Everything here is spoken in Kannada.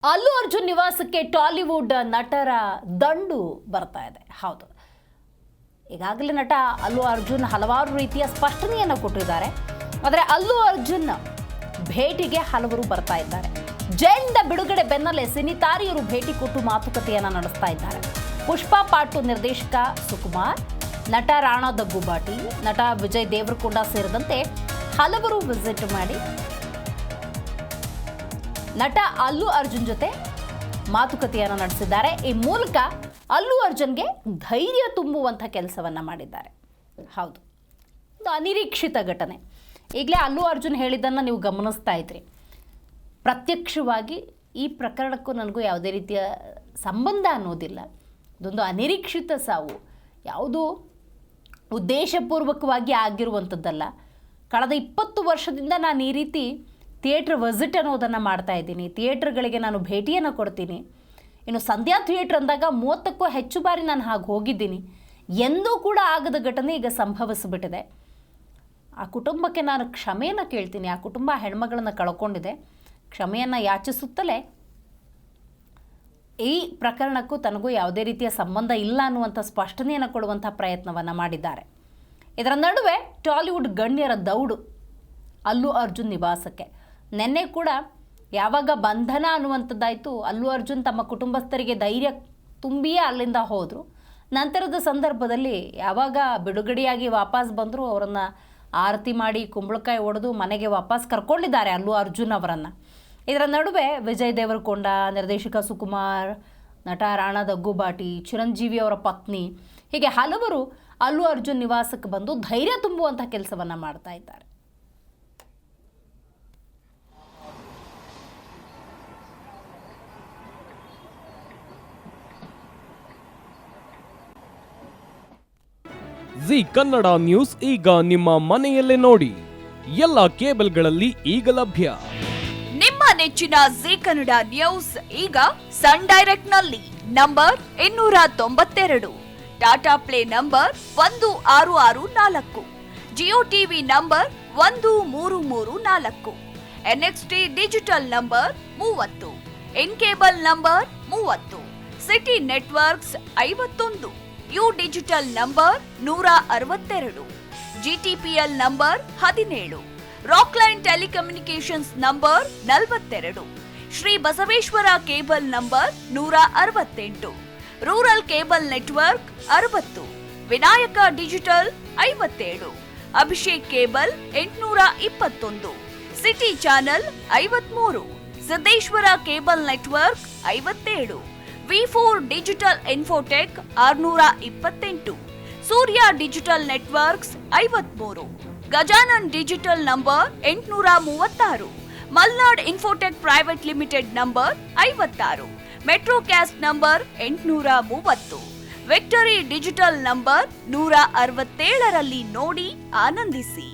ಅಲ್ಲು ಅರ್ಜುನ್ ನಿವಾಸಕ್ಕೆ ಟಾಲಿವುಡ್ ನಟರ ದಂಡು ಬರ್ತಾ ಇದೆ. ಹೌದು, ಈಗಾಗಲೇ ನಟ ಅಲ್ಲು ಅರ್ಜುನ್ ಹಲವಾರು ರೀತಿಯ ಸ್ಪಷ್ಟನೆಯನ್ನು ಕೊಟ್ಟಿದ್ದಾರೆ. ಆದರೆ ಅಲ್ಲು ಅರ್ಜುನ್ ಭೇಟಿಗೆ ಹಲವರು ಬರ್ತಾ ಇದ್ದಾರೆ. ಜೈಲಿಂದ ಬಿಡುಗಡೆ ಬೆನ್ನಲ್ಲೇ ಸಿನಿ ತಾರೆಯರು ಭೇಟಿ ಕೊಟ್ಟು ಮಾತುಕತೆಯನ್ನು ನಡೆಸ್ತಾ ಇದ್ದಾರೆ. ಪುಷ್ಪ ಪಾರ್ಟ್ 2 ನಿರ್ದೇಶಕ ಸುಕುಮಾರ್, ನಟ ರಾಣಾ ದಗ್ಗುಬಾಟಿ, ನಟ ವಿಜಯ್ ದೇವರಕೊಂಡ ಸೇರಿದಂತೆ ಹಲವರು ವಿಸಿಟ್ ಮಾಡಿ ನಟ ಅಲ್ಲು ಅರ್ಜುನ್ ಜೊತೆ ಮಾತುಕತೆಯನ್ನು ನಡೆಸಿದ್ದಾರೆ. ಈ ಮೂಲಕ ಅಲ್ಲು ಅರ್ಜುನ್ಗೆ ಧೈರ್ಯ ತುಂಬುವಂಥ ಕೆಲಸವನ್ನು ಮಾಡಿದ್ದಾರೆ. ಹೌದು, ಒಂದು ಅನಿರೀಕ್ಷಿತ ಘಟನೆ. ಈಗಲೇ ಅಲ್ಲು ಅರ್ಜುನ್ ಹೇಳಿದ್ದನ್ನು ನೀವು ಗಮನಿಸ್ತಾ ಇದ್ರಿ. ಪ್ರತ್ಯಕ್ಷವಾಗಿ ಈ ಪ್ರಕರಣಕ್ಕೂ ನನಗೂ ಯಾವುದೇ ರೀತಿಯ ಸಂಬಂಧ ಅನ್ನೋದಿಲ್ಲ. ಇದೊಂದು ಅನಿರೀಕ್ಷಿತ ಸಾವು, ಯಾವುದೂ ಉದ್ದೇಶಪೂರ್ವಕವಾಗಿ ಆಗಿರುವಂಥದ್ದಲ್ಲ. ಕಳೆದ 20 ವರ್ಷದಿಂದ ನಾನು ಈ ರೀತಿ ಥಿಯೇಟ್ರ್ ವಿಸಿಟ್ ಅನ್ನೋದನ್ನು ಮಾಡ್ತಾ ಇದ್ದೀನಿ. ಥಿಯೇಟ್ರ್ಗಳಿಗೆ ನಾನು ಭೇಟಿಯನ್ನು ಕೊಡ್ತೀನಿ. ಇನ್ನು ಸಂಧ್ಯಾ ಥಿಯೇಟ್ರ್ ಅಂದಾಗ 30ಕ್ಕೂ ಹೆಚ್ಚು ಬಾರಿ ನಾನು ಹಾಗೆ ಹೋಗಿದ್ದೀನಿ. ಎಂದೂ ಕೂಡ ಆಗದ ಘಟನೆ ಈಗ ಸಂಭವಿಸಿಬಿಟ್ಟಿದೆ. ಆ ಕುಟುಂಬಕ್ಕೆ ನಾನು ಕ್ಷಮೆಯನ್ನು ಕೇಳ್ತೀನಿ. ಆ ಕುಟುಂಬ ಹೆಣ್ಮಗಳನ್ನು ಕಳ್ಕೊಂಡಿದೆ. ಕ್ಷಮೆಯನ್ನು ಯಾಚಿಸುತ್ತಲೇ ಈ ಪ್ರಕರಣಕ್ಕೂ ತನಗೂ ಯಾವುದೇ ರೀತಿಯ ಸಂಬಂಧ ಇಲ್ಲ ಅನ್ನುವಂಥ ಸ್ಪಷ್ಟನೆಯನ್ನು ಕೊಡುವಂಥ ಪ್ರಯತ್ನವನ್ನು ಮಾಡಿದ್ದಾರೆ. ಇದರ ನಡುವೆ ಟಾಲಿವುಡ್ ಗಣ್ಯರ ದೌಡು ಅಲ್ಲು ಅರ್ಜುನ್ ನಿವಾಸಕ್ಕೆ. ನಿನ್ನೆ ಕೂಡ ಯಾವಾಗ ಬಂಧನ ಅನ್ನುವಂಥದ್ದಾಯಿತು, ಅಲ್ಲು ಅರ್ಜುನ್ ತಮ್ಮ ಕುಟುಂಬಸ್ಥರಿಗೆ ಧೈರ್ಯ ತುಂಬಿಯೇ ಅಲ್ಲಿಂದ ಹೋದರು. ನಂತರದ ಸಂದರ್ಭದಲ್ಲಿ ಯಾವಾಗ ಬಿಡುಗಡೆಯಾಗಿ ವಾಪಸ್ ಬಂದರು, ಅವರನ್ನು ಆರತಿ ಮಾಡಿ ಕುಂಬಳಕಾಯಿ ಒಡೆದು ಮನೆಗೆ ವಾಪಸ್ ಕರ್ಕೊಂಡಿದ್ದಾರೆ ಅಲ್ಲು ಅರ್ಜುನ್ ಅವರನ್ನು. ಇದರ ನಡುವೆ ವಿಜಯ್ ದೇವರಕೊಂಡ, ನಿರ್ದೇಶಕ ಸುಕುಮಾರ್, ನಟ ರಾಣಾ ದಗ್ಗುಬಾಟಿ, ಚಿರಂಜೀವಿ ಅವರ ಪತ್ನಿ, ಹೀಗೆ ಹಲವರು ಅಲ್ಲು ಅರ್ಜುನ್ ನಿವಾಸಕ್ಕೆ ಬಂದು ಧೈರ್ಯ ತುಂಬುವಂಥ ಕೆಲಸವನ್ನು ಮಾಡ್ತಾ ಇದ್ದಾರೆ. ಜಿ ಕನ್ನಡ ನ್ಯೂಸ್ ಈಗ ನಿಮ್ಮ ಮನೆಯಲ್ಲೇ ನೋಡಿ. ಎಲ್ಲ ಕೇಬಲ್ಗಳಲ್ಲಿ ಈಗ ಲಭ್ಯ. ನಿಮ್ಮ ನೆಚ್ಚಿನ ಜಿ ಕನ್ನಡ ನ್ಯೂಸ್ ಈಗ ಸನ್ ಡೈರೆಕ್ಟ್ ನಲ್ಲಿ number 292, Tata play number 1664, Jio TV number 1334, NXT digital number 30, in cable number 30, city networks 51, U digital number 162, GTPL number 17, Rockline telecommunications number 42, Shri Basaveshwara cable number 168, rural cable network 60, Vinayaka digital 57, Abhishek cable 821, city channel 53, Siddeshwara cable network 57, V4 digital Infotech 628, Surya digital networks 53, Gajanan digital number 836, Malnad Infotech private limited number 56, Metrocast number 830, Victory digital number 167ರಲ್ಲಿ ನೋಡಿ ಆನಂದಿಸಿ.